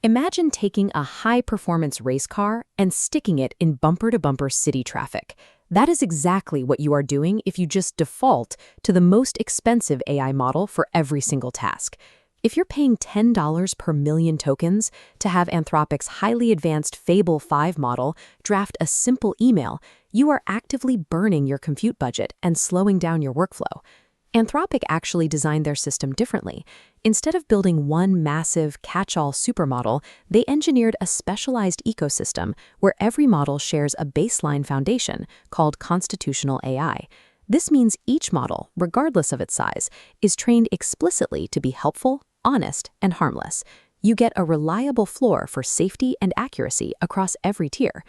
Imagine taking a high-performance race car and sticking it in bumper-to-bumper city traffic. That is exactly what you are doing if you just default to the most expensive AI model for every single task. If you're paying $10 per million tokens to have Anthropic's highly advanced Fable 5 model draft a simple email, you are actively burning your compute budget and slowing down your workflow. Anthropic actually designed their system differently. Instead of building one massive catch-all supermodel, they engineered a specialized ecosystem where every model shares a baseline foundation called constitutional AI. This means each model, regardless of its size, is trained explicitly to be helpful, honest, and harmless. You get a reliable floor for safety and accuracy across every tier.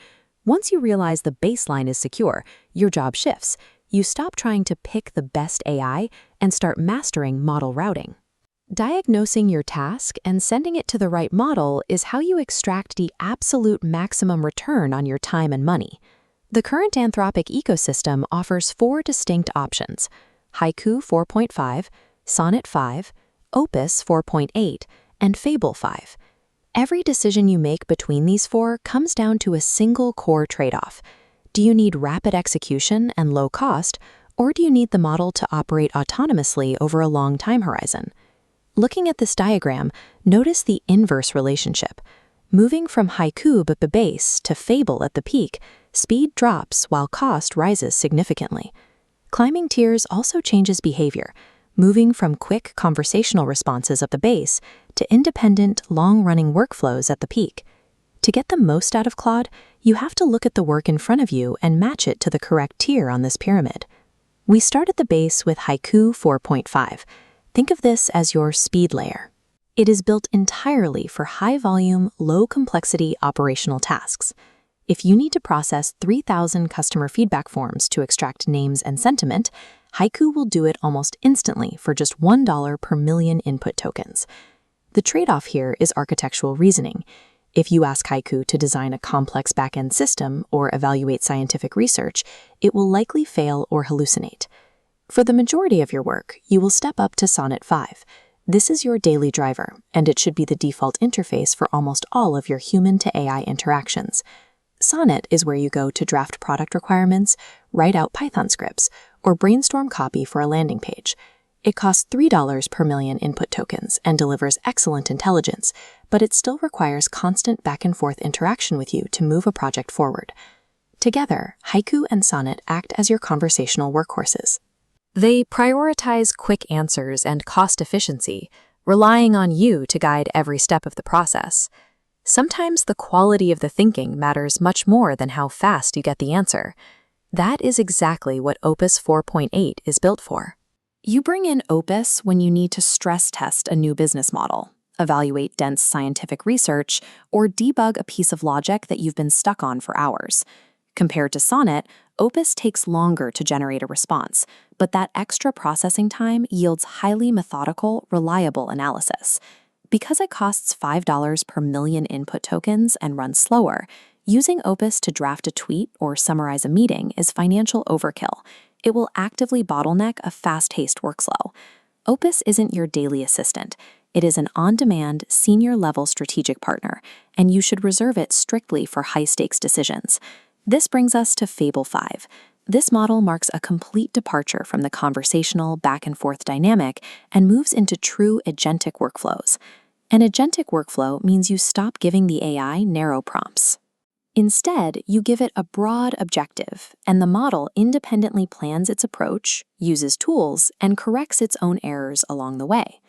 Once you realize the baseline is secure, your job shifts. You stop trying to pick the best AI and start mastering model routing. Diagnosing your task and sending it to the right model is how you extract the absolute maximum return on your time and money. The current Anthropic ecosystem offers 4 distinct options: Haiku 4.5, Sonnet 5, Opus 4.8, and Fable 5. Every decision you make between these 4 comes down to a single core trade-off. Do you need rapid execution and low cost, or do you need the model to operate autonomously over a long time horizon? Looking at this diagram, notice the inverse relationship. Moving from Haiku at the base to Fable at the peak, speed drops while cost rises significantly. Climbing tiers also changes behavior, moving from quick conversational responses at the base to independent, long-running workflows at the peak. To get the most out of Claude, you have to look at the work in front of you and match it to the correct tier on this pyramid. We start at the base with Haiku 4.5. Think of this as your speed layer. It is built entirely for high-volume, low-complexity operational tasks. If you need to process 3,000 customer feedback forms to extract names and sentiment, Haiku will do it almost instantly for just $1 per million input tokens. The trade-off here is architectural reasoning. If you ask Haiku to design a complex backend system or evaluate scientific research, it will likely fail or hallucinate. For the majority of your work, you will step up to Sonnet 5. This is your daily driver, and it should be the default interface for almost all of your human-to-AI interactions. Sonnet is where you go to draft product requirements, write out Python scripts, or brainstorm copy for a landing page. It costs $3 per million input tokens and delivers excellent intelligence, but it still requires constant back-and-forth interaction with you to move a project forward. Together, Haiku and Sonnet act as your conversational workhorses. They prioritize quick answers and cost efficiency, relying on you to guide every step of the process. Sometimes the quality of the thinking matters much more than how fast you get the answer. That is exactly what Opus 4.8 is built for. You bring in Opus when you need to stress test a new business model, evaluate dense scientific research, or debug a piece of logic that you've been stuck on for hours. Compared to Sonnet, Opus takes longer to generate a response, but that extra processing time yields highly methodical, reliable analysis. Because it costs $5 per million input tokens and runs slower, using Opus to draft a tweet or summarize a meeting is financial overkill. It will actively bottleneck a fast-paced workflow. Opus isn't your daily assistant. It is an on-demand, senior-level strategic partner, and you should reserve it strictly for high-stakes decisions. This brings us to Fable 5. This model marks a complete departure from the conversational back-and-forth dynamic and moves into true agentic workflows. An agentic workflow means you stop giving the AI narrow prompts. Instead, you give it a broad objective, and the model independently plans its approach, uses tools, and corrects its own errors along the way.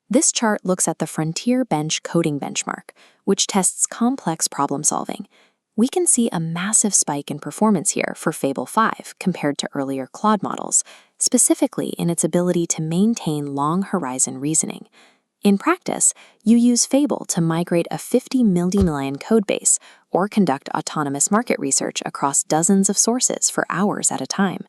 This chart looks at the Frontier Bench coding benchmark, which tests complex problem-solving. We can see a massive spike in performance here for Fable 5 compared to earlier Claude models, specifically in its ability to maintain long-horizon reasoning. In practice, you use Fable to migrate a 50 million codebase or conduct autonomous market research across dozens of sources for hours at a time.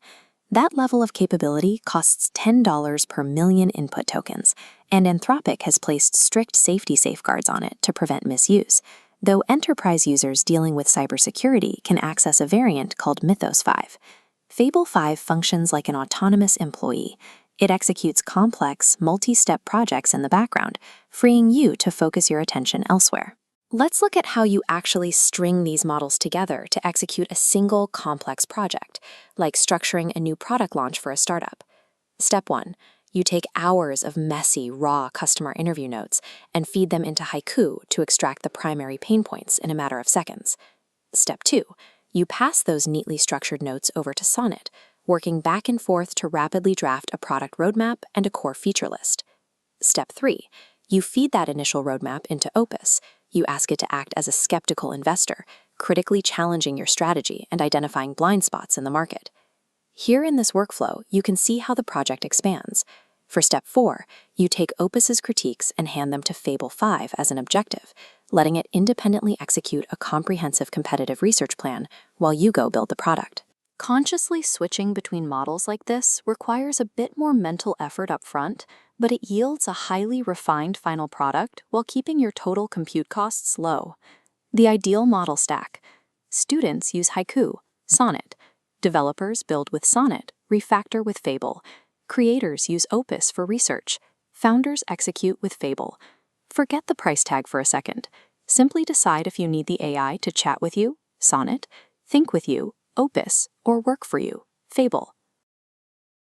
That level of capability costs $10 per million input tokens, and Anthropic has placed strict safety safeguards on it to prevent misuse, though enterprise users dealing with cybersecurity can access a variant called Mythos 5. Fable 5 functions like an autonomous employee. It executes complex, multi-step projects in the background, freeing you to focus your attention elsewhere. Let's look at how you actually string these models together to execute a single complex project, like structuring a new product launch for a startup. Step 1. You take hours of messy, raw customer interview notes and feed them into Haiku to extract the primary pain points in a matter of seconds. Step 2. You pass those neatly structured notes over to Sonnet, working back and forth to rapidly draft a product roadmap and a core feature list. Step 3. You feed that initial roadmap into Opus. You ask it to act as a skeptical investor, critically challenging your strategy and identifying blind spots in the market. Here in this workflow, you can see how the project expands. For step 4, you take Opus's critiques and hand them to Fable 5 as an objective, letting it independently execute a comprehensive competitive research plan while you go build the product. Consciously switching between models like this requires a bit more mental effort up front, but it yields a highly refined final product while keeping your total compute costs low. The ideal model stack. Students use Haiku, Sonnet. Developers build with Sonnet, refactor with Fable. Creators use Opus for research. Founders execute with Fable. Forget the price tag for a second. Simply decide if you need the AI to chat with you, Sonnet, think with you, Opus, or work for you, Fable.